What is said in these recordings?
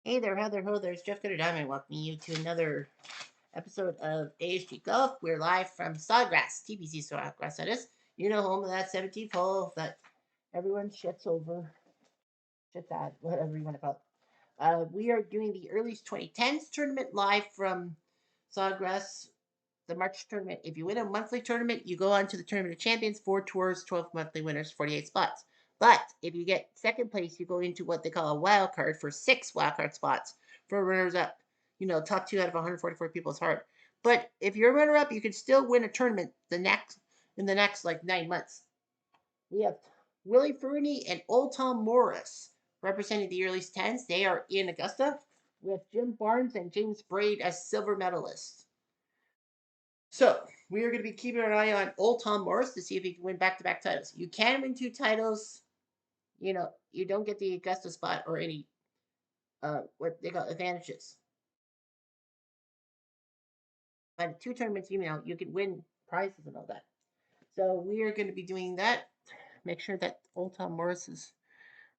Hey there, how there, ho, there's Jeff Gooder Diamond welcoming you to another episode of ASG Golf. We're live from Sawgrass, TPC Sawgrass, that is. You know, home of that 17th hole that everyone shits at, whatever you want to call it. We are doing the Earlies 2010s tournament live from Sawgrass, the March tournament. If you win a monthly tournament, you go on to the Tournament of Champions, 4 tours, 12 monthly winners, 48 spots. But if you get second place, you go into what they call a wild card for 6 wild card spots for runners up. You know, top 2 out of 144 people is hard. But if you're a runner up, you can still win a tournament in the next like 9 months. We have Willie Fernie and Old Tom Morris representing the Earlies10s. They are in Augusta with Jim Barnes and James Braid as silver medalists. So we are going to be keeping an eye on Old Tom Morris to see if he can win back-to-back titles. You can win 2 titles. You know, you don't get the Augusta spot or any what they call advantages. But 2 tournaments, you know, you can win prizes and all that. So we are going to be doing that. Make sure that Old Tom Morris's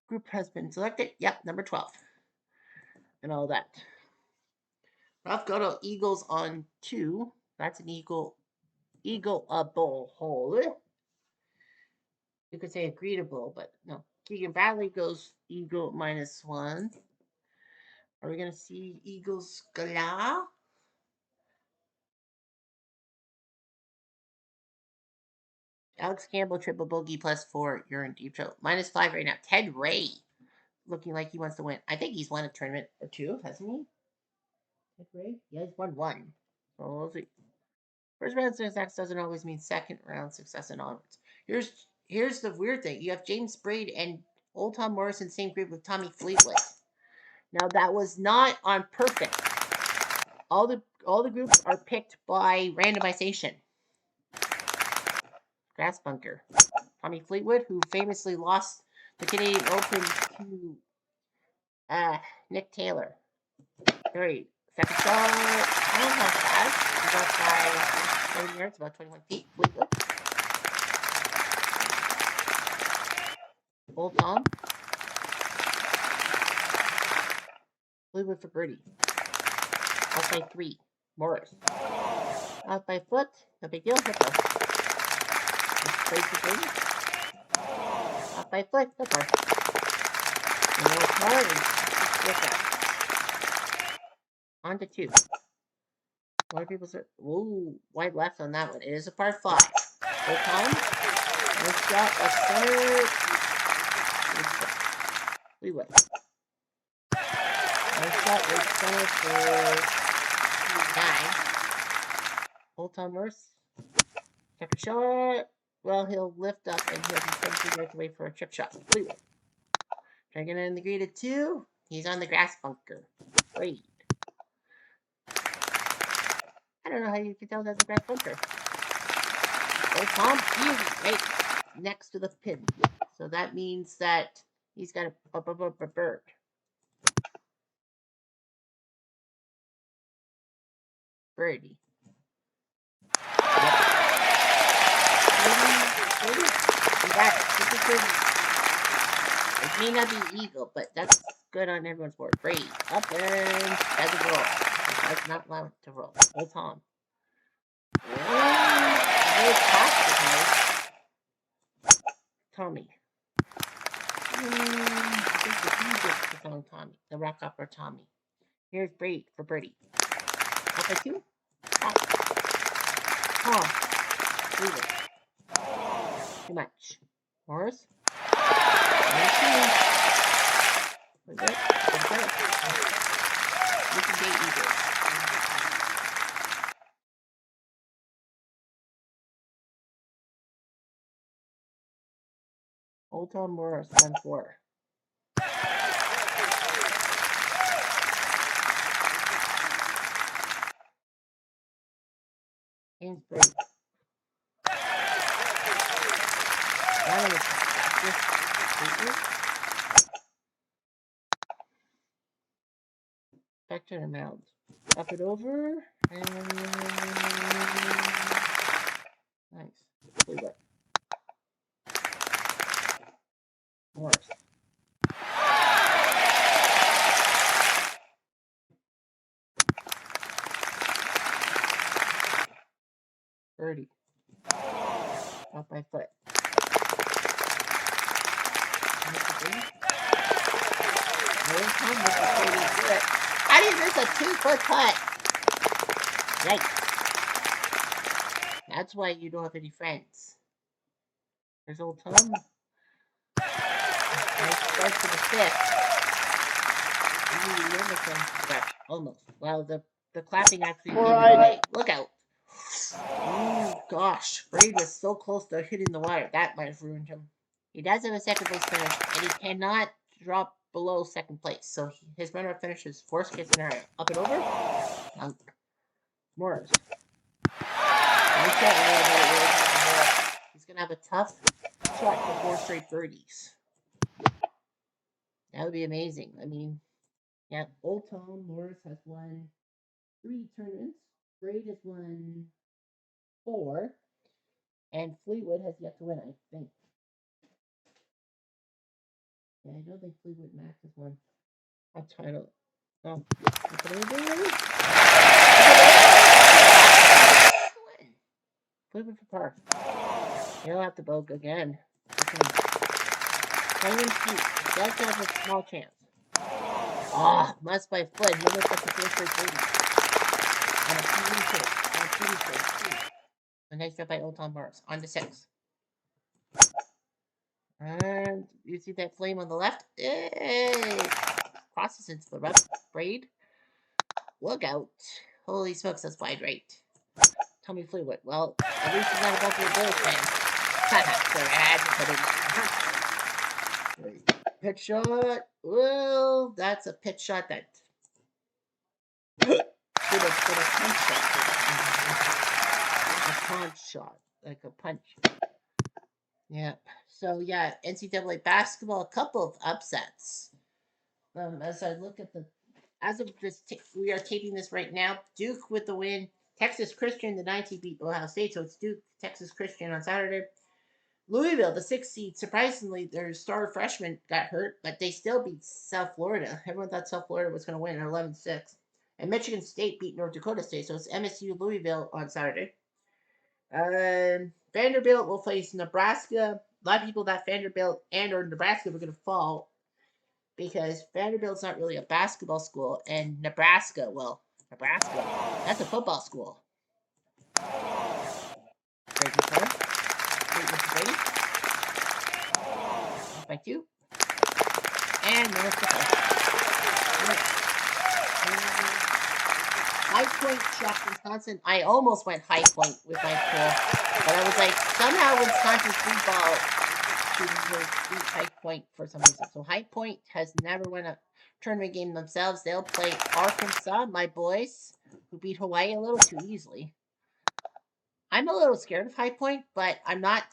group has been selected. Yep, number 12. And all that. Ralph Goto Eagles on 2. That's an eagle-able hole. You could say agreeable, but no. Keegan Bradley goes eagle -1. Are we going to see Eagles Gala? Alex Campbell, triple bogey +4. You're in deep trouble. -5 right now. Ted Ray looking like he wants to win. I think he's won a tournament or 2, hasn't he? Ted Ray? Yeah, he's won 1. So we'll see. First round success doesn't always mean second round success and onwards. Here's the weird thing. You have James Braid and Old Tom Morris in the same group with Tommy Fleetwood. Now that was not on purpose. All the groups are picked by randomization. Grass bunker. Tommy Fleetwood, who famously lost the Canadian Open to Nick Taylor. Great. Second shot. I don't know how fast. He got by 20 yards, about 21 feet. Fleetwood. Old Tom. Fleetwood for birdie. Out by 3. Morris. Out by foot. No big deal. Hippo. Played for birdie. Out by foot. Hippo. And then it's hard and with that. On to 2. A lot of people say, ooh, wide left on that one. It is a par 5. Old Tom. Nice shot. Left center. Fleetwood. Nice shot. Right center for 9. Old Tom Morris. Second shot. Well, he'll lift up and he'll be 17 yards away for a chip shot. Fleetwood. Trying to get in the green at 2. He's on the grass bunker. Great. I don't know how you can tell that's a grass bunker. Old Tom, he's right next to the pin. So that means that he's got a bird. Birdie. You got it. It may not be eagle, but that's good on everyone's board. Great. Up and doesn't roll. That's not allowed to roll. Old Tom. Tommy. I think the DJ is on Tommy. The rock opera Tommy. Here's Braid for birdie. Up by 2. Tom. Leave it. Too much. Morris. You can get Eagles. Old Tom Morris, 1-4. James Braid. Back to the mound. Up it over. And nice. Fleetwood. Morris. birdie. Off my foot. How do you miss a 2-foot putt? Yikes. That's why you don't have any friends. There's old Tom. Nice start to the 5th. Almost. Well, the clapping actually came away. Look out. Oh, gosh. Braid was so close to hitting the wire. That might have ruined him. He does have a second place finish, and he cannot drop below second place. So his runner-up finish is worst case scenario. Up and over. Morris. He's going to have a tough shot for 4 straight birdies. That would be amazing. I mean, yeah, Old Tom Morris has won 3 tournaments. Braid has won 4. And Fleetwood has yet to win, I think. Yeah, I don't think Fleetwood Mac has won a title. Oh, Fleetwood for par. He'll have to bogue again. Does have a small chance. Ah, must by foot. He looks like the first straight birdie. And a TV shot. A nice shot by Old Tom Morris. On to 6. And you see that flame on the left? Hey! Crosses into the rough. Braid. Look out. Holy smokes, that's wide right. Tommy Fleetwood. Well, at least he's not a Buffalo Bills fan. Sorry, I had to put it in. Pitch shot. Well, that's a pitch shot that should have been a punch shot. Like a punch. Yeah. So, yeah, NCAA basketball, a couple of upsets. As I look at as of this, we are taping this right now. Duke with the win. Texas Christian, the 9 seed, beat Ohio State. So it's Duke, Texas Christian on Saturday. Louisville, the 6 seed, surprisingly, their star freshman got hurt, but they still beat South Florida. Everyone thought South Florida was going to win at 11-6. And Michigan State beat North Dakota State. So it's MSU Louisville on Saturday. Vanderbilt will face Nebraska. A lot of people thought Vanderbilt and or Nebraska were going to fall because Vanderbilt's not really a basketball school, and Nebraska, that's a football school. By 2. And North Dakota. High Point shocked Wisconsin. I almost went High Point with my pool, but I was like, somehow Wisconsin football beat High Point for some reason. So High Point has never won a tournament game themselves. They'll play Arkansas, my boys, who beat Hawaii a little too easily. I'm a little scared of High Point, but I'm not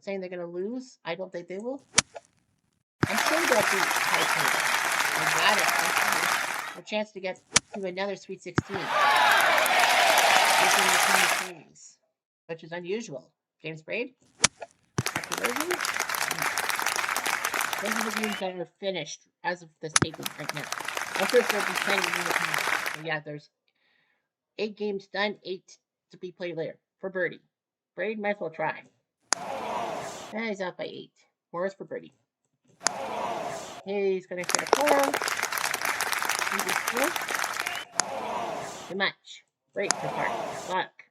saying they're going to lose. I don't think they will. I'm sure they'll beat High Point. I got it. A chance to get to another Sweet 16. Which is unusual. James Braid. Those are the games that are finished as of this taping right now. Of course, there'll be plenty of games. So yeah, there's 8 games done, 8 to be played later for birdie. Braid might as well try. And he's out by 8. Morris for birdie. He's going to hit a 4. Too much. Great for par. Luck.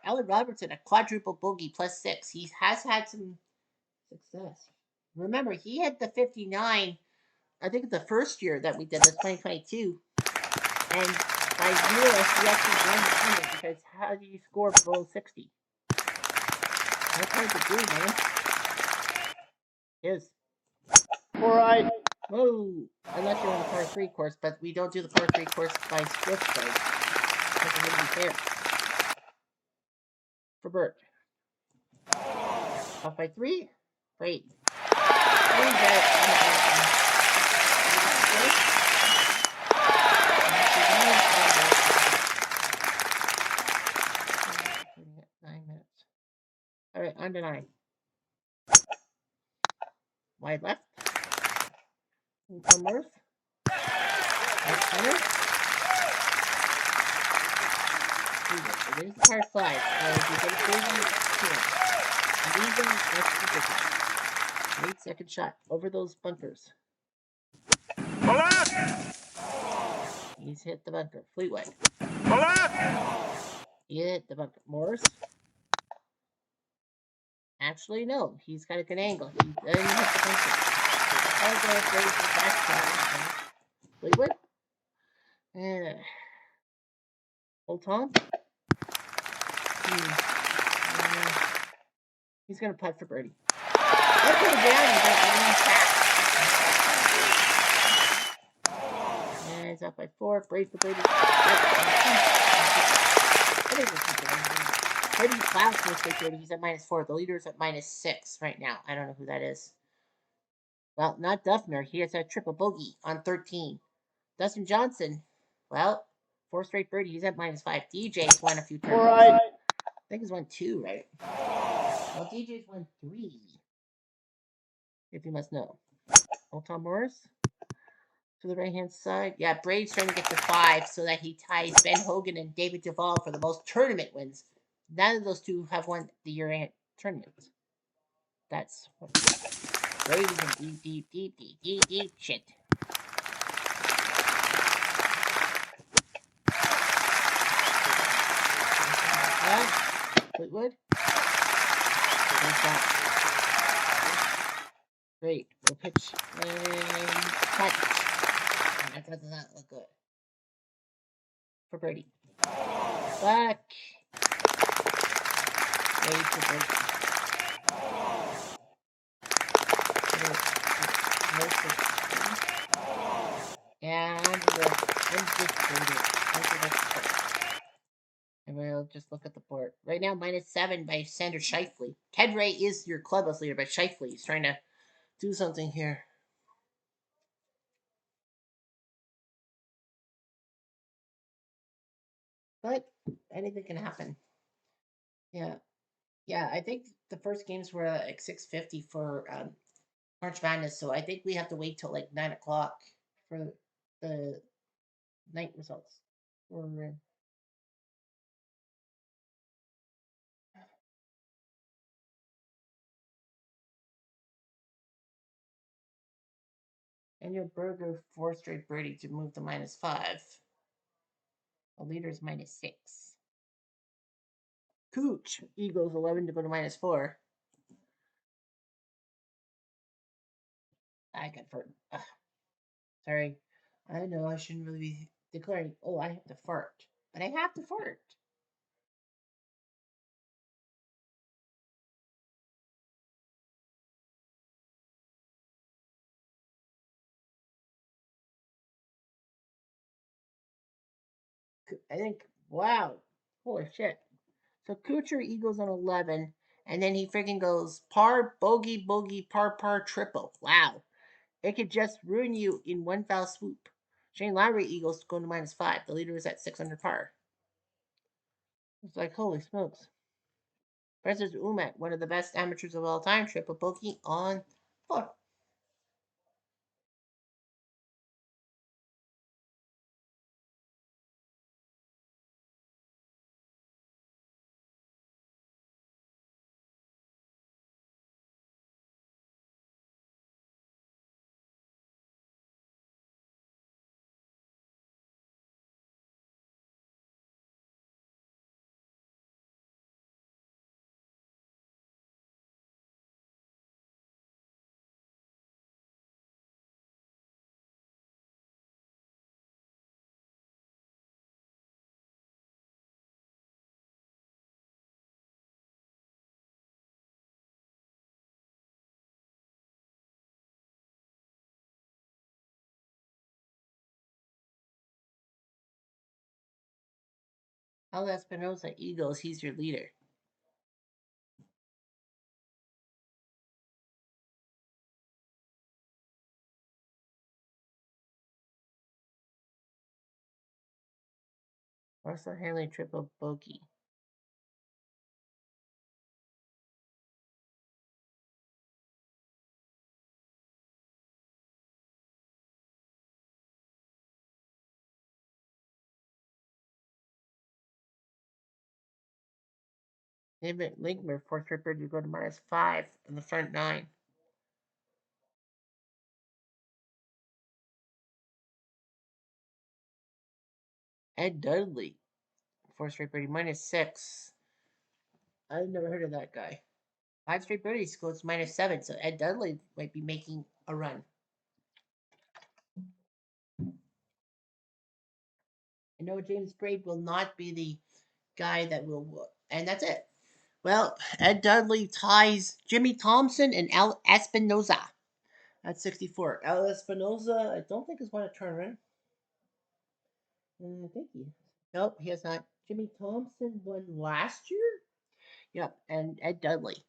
Alan Robertson, a quadruple bogey plus 6. He has had some success. Remember, he had the 59, I think the first year that we did this, 2022. And by year, he actually won the tournament because how do you score below 60? That's hard to do, man. It is. Alright. Whoa! Unless you're on the par 3 course, but we don't do the par 3 course by split strike. Because it wouldn't be fair. For Bert. Off by 3. Great. Alright, on to 9. Wide left. From Murph. That's center. There's the par 5. So if you get a birdie, legal, that's ridiculous. Great second shot over those bunkers. He's hit the bunker. Fleetwood. He hit the bunker. Morris. Actually, no. He's got a good angle. He didn't hit the bunker. I'll go for the back shot. Fleetwood. Old Tom. He's going to putt for birdie. Let's put it down and get one back. And he's up by 4. Brave for birdie. Birdie Klaus was birdie. He's at -4. The leader's at -6 right now. I don't know who that is. Well, not Duffner. He has a triple bogey on 13. Dustin Johnson. Well, 4 straight birdie. He's at -5. DJ's won a few turns. All right. I think he's won 2, right? Well, DJ's won 3. If you must know. Old Tom Morris. To the right-hand side. Yeah, Brady's trying to get to 5 so that he ties Ben Hogan and David Duvall for the most tournament wins. None of those two have won the year-end tournament. That's what Brady's in deep shit. Fleetwood. Great. We'll pitch and touch. That does not look good. For Brady. Back. Great for Brady. And we'll just look at the board. Right now, -7 by Sander Scheifele. Ted Ray is your clubhouse leader, but Scheifele is trying to do something here. But anything can happen. Yeah. Yeah, I think the first games were like 6:50 for March Madness, so I think we have to wait till like 9 o'clock for the night results. And your Burger 4 straight birdie to move to -5. The leader is -6. Cooch, Eagles 11 to go to -4. I got fart. Sorry. I know I shouldn't really be declaring, oh, I have to fart. But I have to fart. I think, wow. Holy shit. So Kuchar Eagles on 11, and then he freaking goes par, bogey, bogey, par, triple. Wow. It could just ruin you in one foul swoop. Shane Lowry Eagles going to -5. The leader is at 6 under par. It's like, holy smokes. Versus Umat, one of the best amateurs of all time, triple bogey on 4. Al Espinosa Eagles, he's your leader. Russell Hanley triple bogey. David Linkmer, fourth straight bird, you go to -5 in the front 9. Ed Dudley, fourth straight birdie, -6. I've never heard of that guy. 5 straight birdies goes -7, so Ed Dudley might be making a run. I know James Braid will not be the guy that will, and that's it. Well, Ed Dudley ties Jimmy Thompson and Al Espinoza at 64. Al Espinoza, I don't think has won a tournament. I think he. Nope, he has not. Jimmy Thompson won last year. Yep, and Ed Dudley.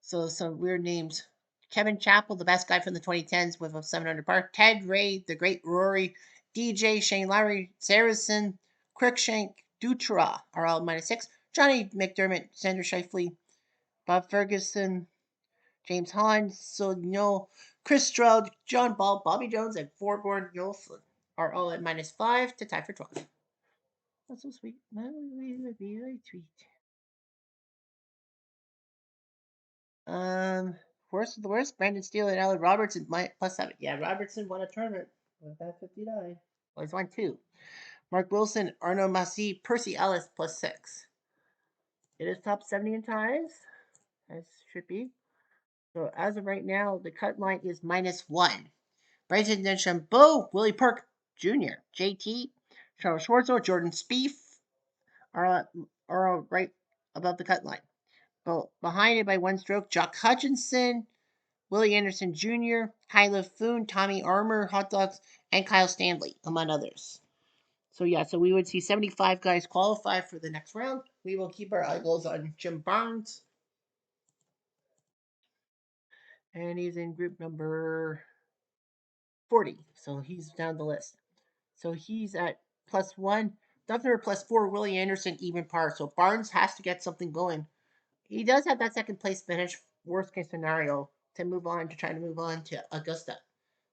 So some weird names. Kevin Chappell, the best guy from the 2010s with a 700 par. Ted Ray, the great Rory. DJ, Shane Lowry, Saracen, Cruikshank, Dutra are all -6. Johnny McDermott, Sandra Shifley, Bob Ferguson, James Hahn, Sogno, Chris Stroud, John Ball, Bobby Jones, and Forborn Yolson are all at -5 to tie for 12th. That's so sweet. That would be really sweet. Worst of the worst, Brandon Steele and Alec Robertson +7. Yeah, Robertson won a tournament with that 59. Well, he's won 2. Mark Wilson, Arno Massey, Percy Ellis +6. It is top 70 in ties, as should be. So as of right now, the cut line is -1. Bryson DeChambeau, Willie Perk Jr., JT, Charles Schwartzel, Jordan Spieth are right above the cut line. But behind it by 1 stroke, Jock Hutchinson, Willie Anderson Jr., Kyla Foon, Tommy Armour, Hot Dogs, and Kyle Stanley, among others. So yeah, so we would see 75 guys qualify for the next round. We will keep our eyeballs on Jim Barnes. And he's in group number 40. So he's down the list. So he's at +1. Duffner +4. Willie Anderson even par. So Barnes has to get something going. He does have that second place finish, worst case scenario, to try to move on to Augusta.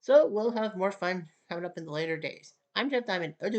So we'll have more fun coming up in the later days. I'm Jeff Diamond. Adieu.